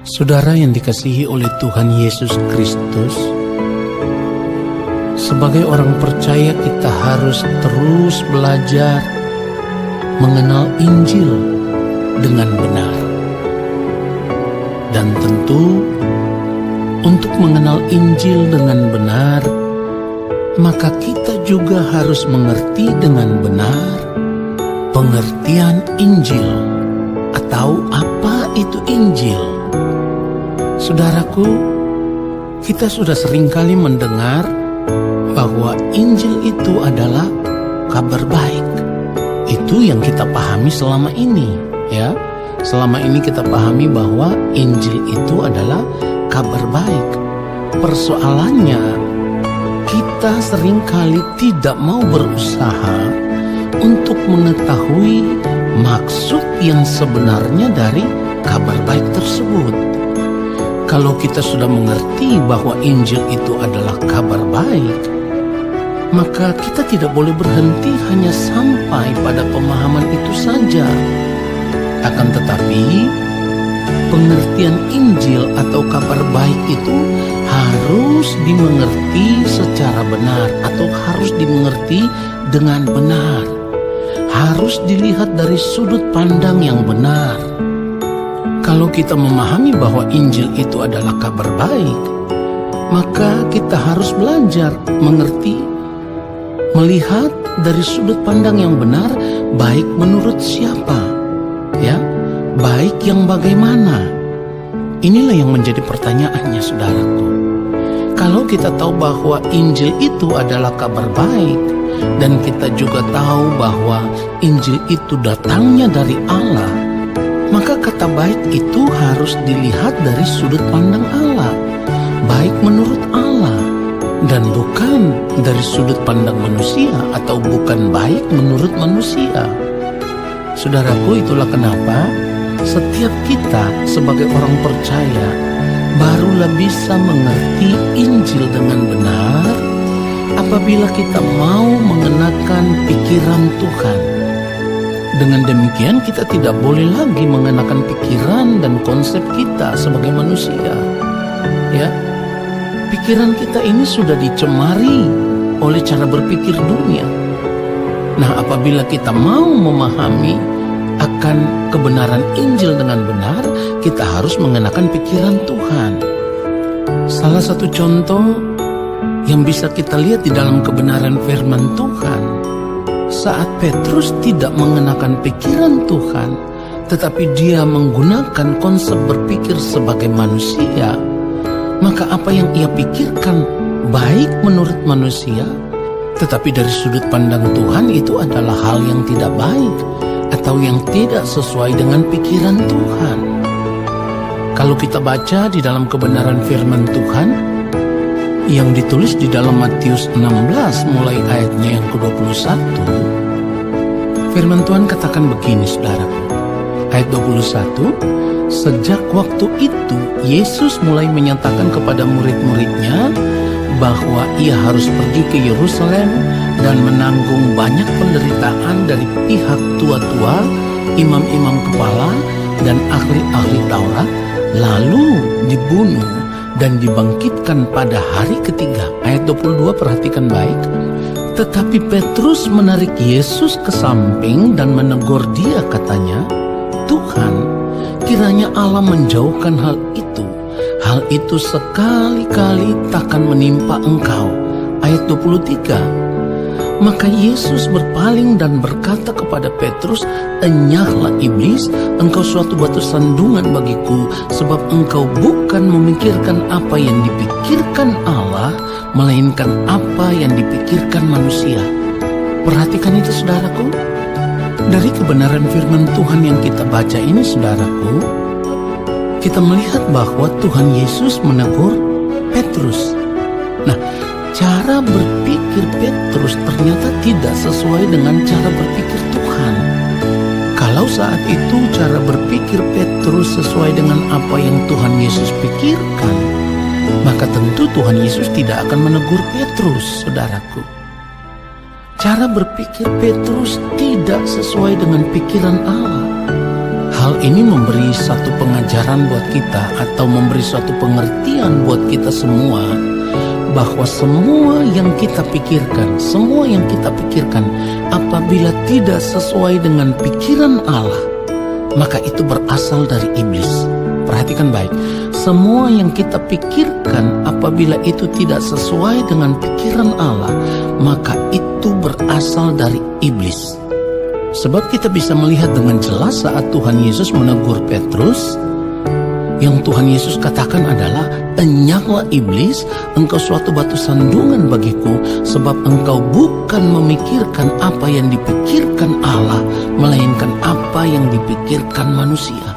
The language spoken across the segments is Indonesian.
Saudara yang dikasihi oleh Tuhan Yesus Kristus, sebagai orang percaya kita harus terus belajar mengenal Injil dengan benar. Dan tentu untuk mengenal Injil dengan benar, maka kita juga harus mengerti dengan benar pengertian Injil atau apa itu Injil. Saudaraku, kita sudah seringkali mendengar bahwa Injil itu adalah kabar baik. Itu yang kita pahami selama ini, ya. Selama ini kita pahami bahwa Injil itu adalah kabar baik. Persoalannya, kita seringkali tidak mau berusaha untuk mengetahui maksud yang sebenarnya dari kabar baik tersebut. Kalau kita sudah mengerti bahwa Injil itu adalah kabar baik, maka kita tidak boleh berhenti hanya sampai pada pemahaman itu saja. Akan tetapi, pengertian Injil atau kabar baik itu harus dimengerti secara benar atau harus dimengerti dengan benar. Harus dilihat dari sudut pandang yang benar. Kalau kita memahami bahwa Injil itu adalah kabar baik, maka kita harus belajar mengerti, melihat dari sudut pandang yang benar, baik menurut siapa, ya, baik yang bagaimana. Inilah yang menjadi pertanyaannya, saudaraku. Kalau kita tahu bahwa Injil itu adalah kabar baik, dan kita juga tahu bahwa Injil itu datangnya dari Allah, maka kata baik itu harus dilihat dari sudut pandang Allah, baik menurut Allah, dan bukan dari sudut pandang manusia atau bukan baik menurut manusia. Saudaraku, itulah kenapa setiap kita sebagai orang percaya barulah bisa mengerti Injil dengan benar apabila kita mau mengenakan pikiran Tuhan. Dengan demikian kita tidak boleh lagi mengenakan pikiran dan konsep kita sebagai manusia. Ya, pikiran kita ini sudah dicemari oleh cara berpikir dunia. Nah, apabila kita mau memahami akan kebenaran Injil dengan benar, kita harus mengenakan pikiran Tuhan. Salah satu contoh yang bisa kita lihat di dalam kebenaran firman Tuhan, saat Petrus tidak mengenakan pikiran Tuhan, tetapi dia menggunakan konsep berpikir sebagai manusia, maka apa yang ia pikirkan baik menurut manusia, tetapi dari sudut pandang Tuhan itu adalah hal yang tidak baik atau yang tidak sesuai dengan pikiran Tuhan. Kalau kita baca di dalam kebenaran firman Tuhan yang ditulis di dalam Matius 16 mulai ayatnya yang ke-21, firman Tuhan katakan begini, saudaraku. Ayat 21, sejak waktu itu Yesus mulai menyatakan kepada murid-muridnya bahwa ia harus pergi ke Yerusalem dan menanggung banyak penderitaan dari pihak tua-tua, imam-imam kepala, dan ahli-ahli Taurat, lalu dibunuh dan dibangkitkan pada hari ketiga. Ayat 22, perhatikan baik. Tetapi Petrus menarik Yesus ke samping dan menegur dia, katanya, Tuhan, kiranya Allah menjauhkan hal itu. Hal itu sekali-kali takkan menimpa engkau. Ayat 23. Maka Yesus berpaling dan berkata kepada Petrus, enyahlah iblis, engkau suatu batu sandungan bagiku, sebab engkau bukan memikirkan apa yang dipikirkan Allah, melainkan apa yang dipikirkan manusia. Perhatikan itu, saudaraku. Dari kebenaran firman Tuhan yang kita baca ini, saudaraku, kita melihat bahwa Tuhan Yesus menegur Petrus. Nah, cara berpikir Petrus ternyata tidak sesuai dengan cara berpikir Tuhan. Kalau saat itu cara berpikir Petrus sesuai dengan apa yang Tuhan Yesus pikirkan, maka tentu Tuhan Yesus tidak akan menegur Petrus, saudaraku. Cara berpikir Petrus tidak sesuai dengan pikiran Allah. Hal Hal ini memberi satu pengajaran buat kita atau memberi suatu pengertian buat kita semua, bahwa semua yang kita pikirkan apabila tidak sesuai dengan pikiran Allah, maka itu berasal dari iblis. Perhatikan baik, semua yang kita pikirkan apabila itu tidak sesuai dengan pikiran Allah, maka itu berasal dari iblis. Sebab kita bisa melihat dengan jelas saat Tuhan Yesus menegur Petrus, yang Tuhan Yesus katakan adalah, "Enyahlah iblis, engkau suatu batu sandungan bagiku, sebab engkau bukan memikirkan apa yang dipikirkan Allah, melainkan apa yang dipikirkan manusia."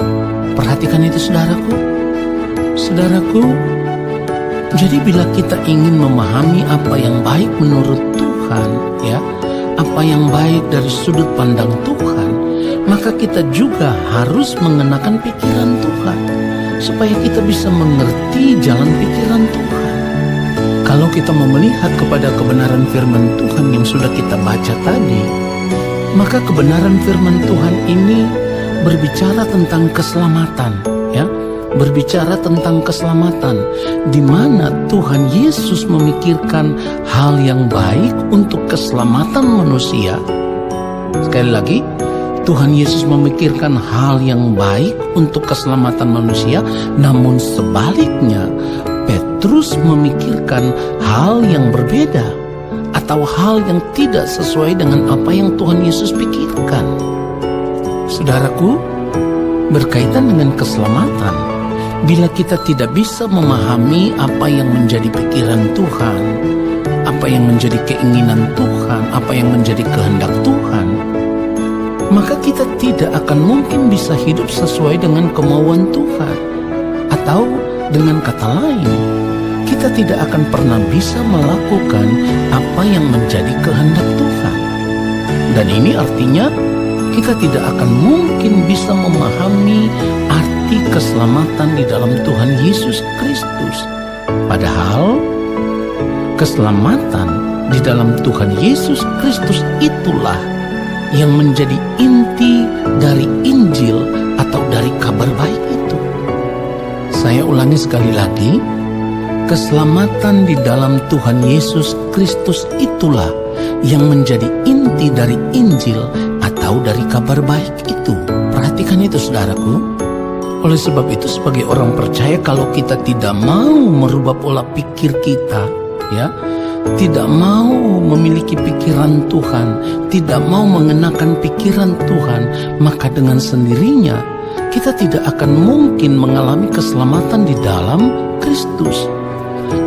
Perhatikan itu saudaraku. Jadi bila kita ingin memahami apa yang baik menurut Tuhan, ya, apa yang baik dari sudut pandang Tuhan, maka kita juga harus mengenakan pikiran Tuhan, supaya kita bisa mengerti jalan pikiran Tuhan. Kalau kita mau melihat kepada kebenaran firman Tuhan yang sudah kita baca tadi, maka kebenaran firman Tuhan ini berbicara tentang keselamatan, ya, berbicara tentang keselamatan, di mana Tuhan Yesus memikirkan hal yang baik untuk keselamatan manusia. Sekali lagi, Tuhan Yesus memikirkan hal yang baik untuk keselamatan manusia, namun sebaliknya Petrus memikirkan hal yang berbeda atau hal yang tidak sesuai dengan apa yang Tuhan Yesus pikirkan. Saudaraku, berkaitan dengan keselamatan, bila kita tidak bisa memahami apa yang menjadi pikiran Tuhan, apa yang menjadi keinginan Tuhan, apa yang menjadi kehendak Tuhan, maka kita tidak akan mungkin bisa hidup sesuai dengan kemauan Tuhan. Atau dengan kata lain, kita tidak akan pernah bisa melakukan apa yang menjadi kehendak Tuhan. Dan ini artinya kita tidak akan mungkin bisa memahami arti keselamatan di dalam Tuhan Yesus Kristus. Padahal keselamatan di dalam Tuhan Yesus Kristus itulah yang menjadi inti dari Injil atau dari kabar baik itu. Saya ulangi sekali lagi, keselamatan di dalam Tuhan Yesus Kristus itulah yang menjadi inti dari Injil atau dari kabar baik itu. Perhatikan itu saudaraku. Oleh sebab itu, sebagai orang percaya, kalau kita tidak mau merubah pola pikir kita, ya, tidak mau memiliki pikiran Tuhan, tidak mau mengenakan pikiran Tuhan, maka dengan sendirinya kita tidak akan mungkin mengalami keselamatan di dalam Kristus.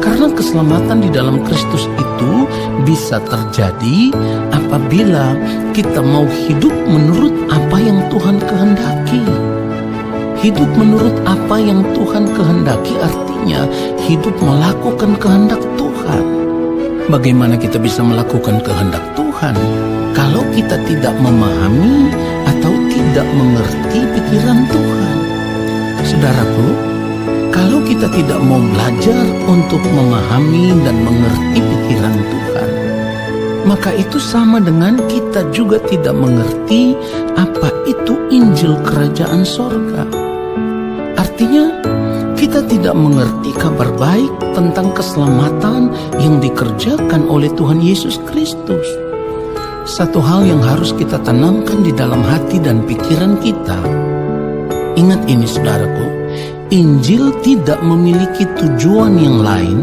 Karena keselamatan di dalam Kristus itu bisa terjadi apabila kita mau hidup menurut apa yang Tuhan kehendaki. Hidup menurut apa yang Tuhan kehendaki artinya hidup melakukan kehendak Tuhan. Bagaimana kita bisa melakukan kehendak Tuhan kalau kita tidak memahami atau tidak mengerti pikiran Tuhan? Saudaraku, kalau kita tidak mau belajar untuk memahami dan mengerti pikiran Tuhan, maka itu sama dengan kita juga tidak mengerti apa itu Injil Kerajaan Sorga. Artinya, kita tidak mengerti kabar baik tentang keselamatan yang dikerjakan oleh Tuhan Yesus Kristus. Satu hal yang harus kita tanamkan di dalam hati dan pikiran kita. Ingat ini saudaraku, Injil tidak memiliki tujuan yang lain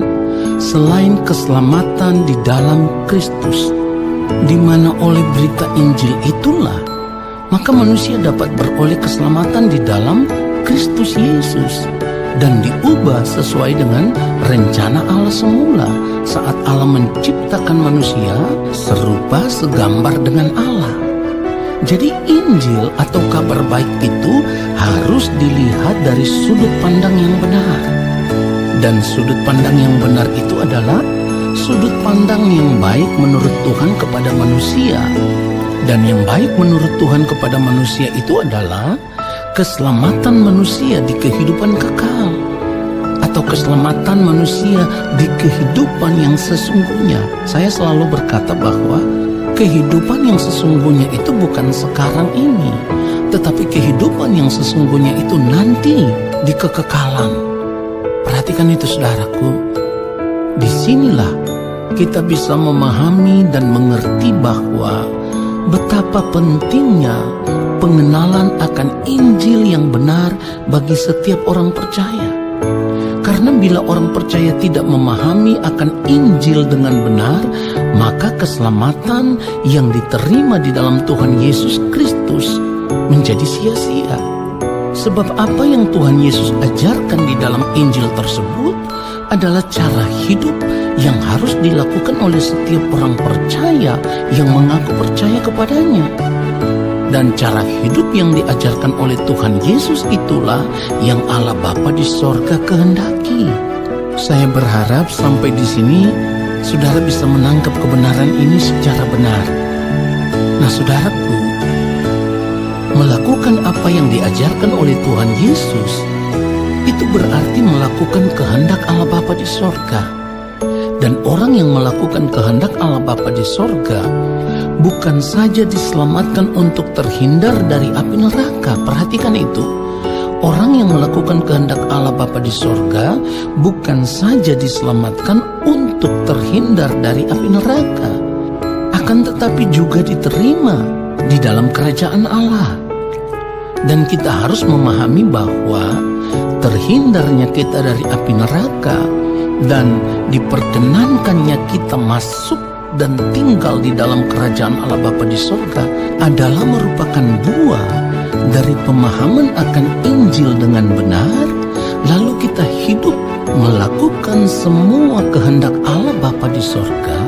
selain keselamatan di dalam Kristus, di mana oleh berita Injil itulah maka manusia dapat beroleh keselamatan di dalam Kristus Yesus dan diubah sesuai dengan rencana Allah semula saat Allah menciptakan manusia serupa segambar dengan Allah. Jadi Injil atau kabar baik itu harus dilihat dari sudut pandang yang benar. Dan sudut pandang yang benar itu adalah sudut pandang yang baik menurut Tuhan kepada manusia. Dan yang baik menurut Tuhan kepada manusia itu adalah keselamatan manusia di kehidupan kekal, atau keselamatan manusia di kehidupan yang sesungguhnya. Saya selalu berkata bahwa kehidupan yang sesungguhnya itu bukan sekarang ini, tetapi kehidupan yang sesungguhnya itu nanti di kekekalan. Perhatikan itu saudaraku. Disinilah kita bisa memahami dan mengerti bahwa betapa pentingnya pengenalan akan Injil yang benar bagi setiap orang percaya. Karena bila orang percaya tidak memahami akan Injil dengan benar, maka keselamatan yang diterima di dalam Tuhan Yesus Kristus menjadi sia-sia. Sebab apa yang Tuhan Yesus ajarkan di dalam Injil tersebut adalah cara hidup yang harus dilakukan oleh setiap orang percaya yang mengaku percaya kepadanya. Dan cara hidup yang diajarkan oleh Tuhan Yesus itulah yang Allah Bapa di sorga kehendaki. Saya berharap sampai di sini saudara bisa menangkap kebenaran ini secara benar. Nah saudaraku, melakukan apa yang diajarkan oleh Tuhan Yesus itu berarti melakukan kehendak Allah Bapa di sorga. Dan orang yang melakukan kehendak Allah Bapa di sorga bukan saja diselamatkan untuk terhindar dari api neraka. Perhatikan itu. Orang yang melakukan kehendak Allah Bapa di sorga bukan saja diselamatkan untuk terhindar dari api neraka, akan tetapi juga diterima di dalam kerajaan Allah. Dan kita harus memahami bahwa terhindarnya kita dari api neraka dan diperkenankannya kita masuk dan tinggal di dalam kerajaan Allah Bapa di sorga adalah merupakan buah dari pemahaman akan Injil dengan benar, lalu kita hidup melakukan semua kehendak Allah Bapa di sorga,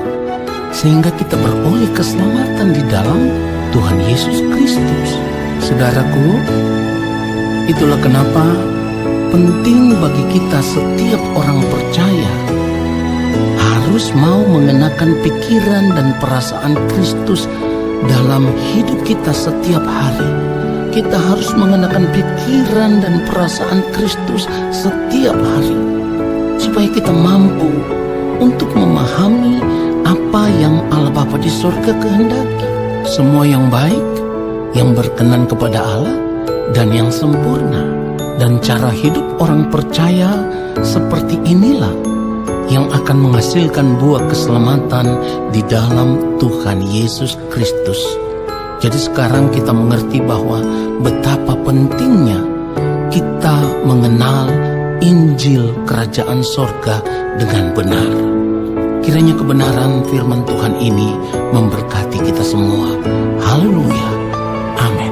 sehingga kita beroleh keselamatan di dalam Tuhan Yesus Kristus. Saudaraku, itulah kenapa penting bagi kita setiap orang percaya harus mau mengenakan pikiran dan perasaan Kristus dalam hidup kita setiap hari. Kita harus mengenakan pikiran dan perasaan Kristus setiap hari, supaya kita mampu untuk memahami apa yang Allah Bapa di sorga kehendaki. Semua yang baik, yang berkenan kepada Allah, dan yang sempurna. Dan cara hidup orang percaya seperti inilah yang akan menghasilkan buah keselamatan di dalam Tuhan Yesus Kristus. Jadi sekarang kita mengerti bahwa betapa pentingnya kita mengenal Injil Kerajaan Sorga dengan benar. Kiranya kebenaran firman Tuhan ini memberkati kita semua. Haleluya. Amin.